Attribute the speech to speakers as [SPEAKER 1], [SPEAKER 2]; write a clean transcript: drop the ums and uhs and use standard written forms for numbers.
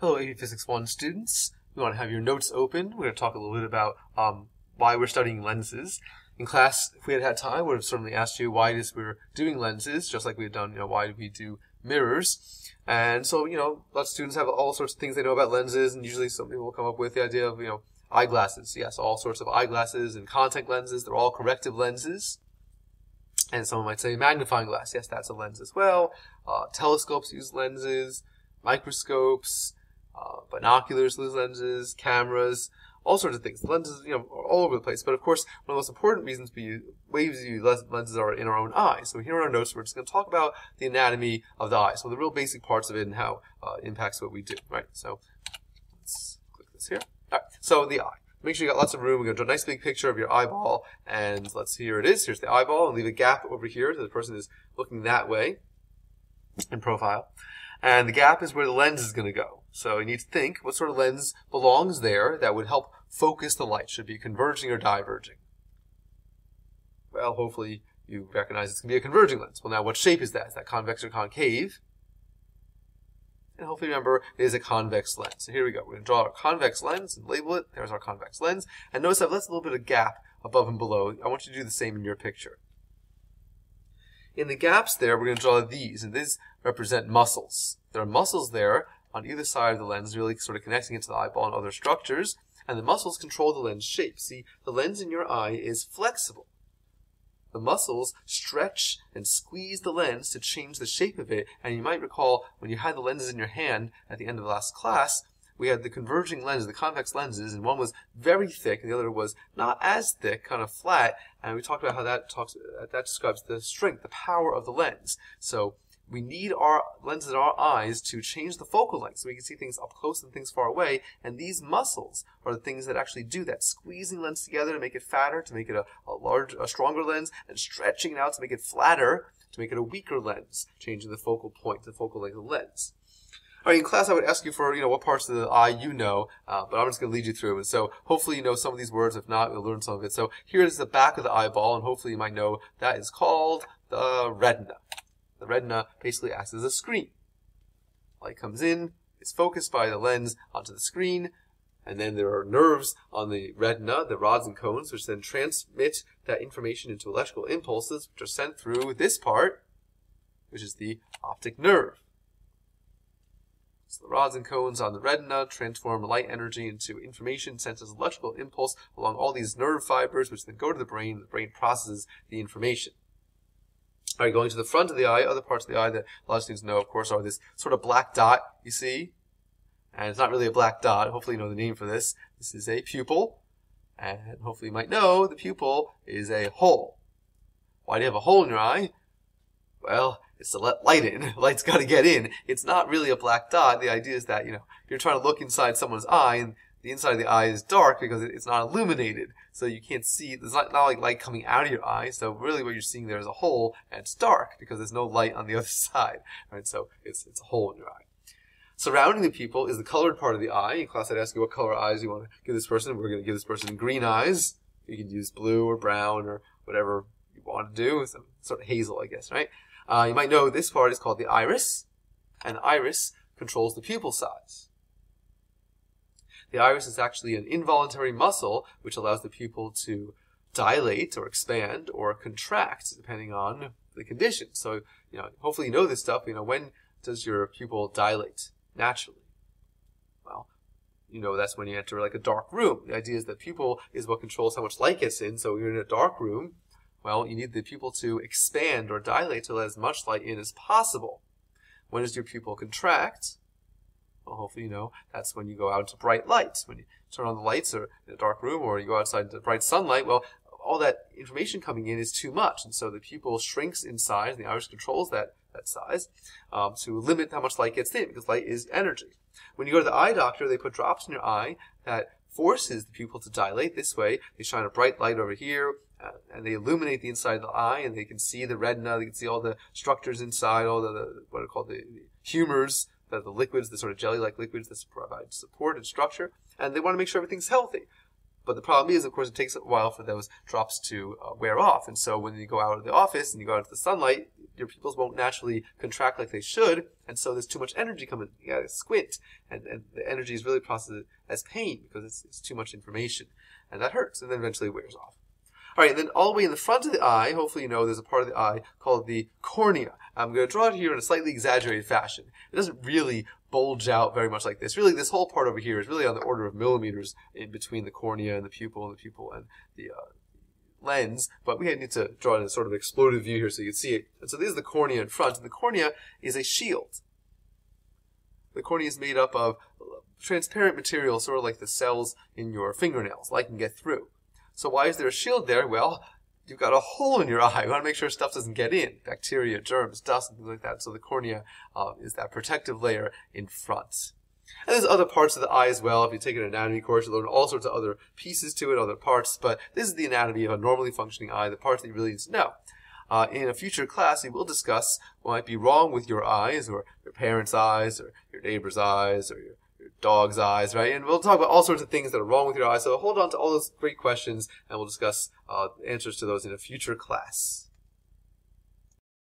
[SPEAKER 1] Hello, AP Physics 1 students. You want to have your notes open. We're going to talk a little bit about why we're studying lenses. In class, if we had had time, we would have certainly asked you why it is we're doing lenses, just like we had done, why do we do mirrors? And so, lots of students have all sorts of things they know about lenses, and usually some people will come up with the idea of, eyeglasses. Yes, all sorts of eyeglasses and contact lenses. They're all corrective lenses. And someone might say magnifying glass. Yes, that's a lens as well. Telescopes use lenses, microscopes, binoculars use lenses, cameras, all sorts of things. The lenses, are all over the place. But of course, one of the most important reasons ways we use lenses are in our own eye. So here in our notes, we're just going to talk about the anatomy of the eye. So the real basic parts of it and how it impacts what we do, right? So let's click this here. All right, so the eye. Make sure you got lots of room. We're going to draw a nice big picture of your eyeball. And let's see, here it is. Here's the eyeball. And leave a gap over here so the person is looking that way in profile. And the gap is where the lens is going to go. So you need to think what sort of lens belongs there that would help focus the light. Should it be converging or diverging? Well, hopefully you recognize it's going to be a converging lens. Well, now what shape is that? Is that convex or concave? And hopefully remember it is a convex lens. So here we go. We're going to draw our convex lens and label it. There's our convex lens. And notice I've left a little bit of gap above and below. I want you to do the same in your picture. In the gaps there, we're going to draw these, and these represent muscles. There are muscles there on either side of the lens, really sort of connecting it to the eyeball and other structures, and the muscles control the lens shape. See, the lens in your eye is flexible. The muscles stretch and squeeze the lens to change the shape of it, and you might recall when you had the lenses in your hand at the end of last class, we had the converging lenses, the convex lenses, and one was very thick, and the other was not as thick, kind of flat, and we talked about how that describes the strength, the power of the lens. So we need our lenses in our eyes to change the focal length so we can see things up close and things far away, and these muscles are the things that actually do that, squeezing lens together to make it fatter, to make it a stronger lens, and stretching it out to make it flatter, to make it a weaker lens, changing the focal point, the focal length of the lens. All right, in class I would ask you for, what parts of the eye you know, but I'm just going to lead you through. And so hopefully you know some of these words. If not, you'll learn some of it. So here is the back of the eyeball, and hopefully you might know that is called the retina. The retina basically acts as a screen. Light comes in, it's focused by the lens onto the screen, and then there are nerves on the retina, the rods and cones, which then transmit that information into electrical impulses, which are sent through this part, which is the optic nerve. So the rods and cones on the retina transform light energy into information sent as electrical impulse along all these nerve fibers, which then go to the brain, and the brain processes the information. All right, going to the front of the eye, other parts of the eye that a lot of students know, of course, are this sort of black dot you see. And it's not really a black dot. Hopefully you know the name for this. This is a pupil. And hopefully you might know the pupil is a hole. Why do you have a hole in your eye? Well, it's to let light in. Light's got to get in. It's not really a black dot. The idea is that, you're trying to look inside someone's eye, and the inside of the eye is dark because it's not illuminated. So you can't see. There's not like light coming out of your eye. So really what you're seeing there is a hole, and it's dark because there's no light on the other side. Right? So it's a hole in your eye. Surrounding the pupil is the colored part of the eye. In class I'd ask you what color eyes you want to give this person. We're going to give this person green eyes. You can use blue or brown or whatever you want to do. Some sort of hazel, I guess, right? You might know this part is called the iris, and the iris controls the pupil size. The iris is actually an involuntary muscle which allows the pupil to dilate or expand or contract depending on the condition. So, hopefully you know this stuff. When does your pupil dilate naturally? Well, that's when you enter like a dark room. The idea is that pupil is what controls how much light gets in. So you're in a dark room. Well, you need the pupil to expand or dilate to let as much light in as possible. When does your pupil contract? Well, hopefully that's when you go out into bright light. When you turn on the lights or in a dark room, or you go outside into bright sunlight, well, all that information coming in is too much. And so the pupil shrinks in size, and the iris controls that size to limit how much light gets in, because light is energy. When you go to the eye doctor, they put drops in your eye that forces the pupil to dilate this way. They shine a bright light over here, and they illuminate the inside of the eye, and they can see the retina, they can see all the structures inside, all the what are called the humors, the liquids, the sort of jelly-like liquids that provide support and structure, and they want to make sure everything's healthy. But the problem is, of course, it takes a while for those drops to wear off, and so when you go out of the office and you go out into the sunlight, your pupils won't naturally contract like they should, and so there's too much energy coming. You gotta squint, and the energy is really processed as pain because it's too much information, and that hurts, and then eventually it wears off. All right, and then all the way in the front of the eye, hopefully you know there's a part of the eye called the cornea. I'm going to draw it here in a slightly exaggerated fashion. It doesn't really bulge out very much like this. Really, this whole part over here is really on the order of millimeters in between the cornea and the pupil and the lens, but we need to draw it in a sort of exploded view here so you can see it. And so this is the cornea in front, and the cornea is a shield. The cornea is made up of transparent material, sort of like the cells in your fingernails. Light can get through. So why is there a shield there? Well, you've got a hole in your eye. You want to make sure stuff doesn't get in. Bacteria, germs, dust, and things like that. So the cornea is that protective layer in front. And there's other parts of the eye as well. If you take an anatomy course, you learn all sorts of other pieces to it, other parts. But this is the anatomy of a normally functioning eye, the parts that you really need to know. In a future class, we will discuss what might be wrong with your eyes, or your parents' eyes, or your neighbor's eyes, or your dog's eyes, right? And we'll talk about all sorts of things that are wrong with your eyes. So hold on to all those great questions, and we'll discuss answers to those in a future class.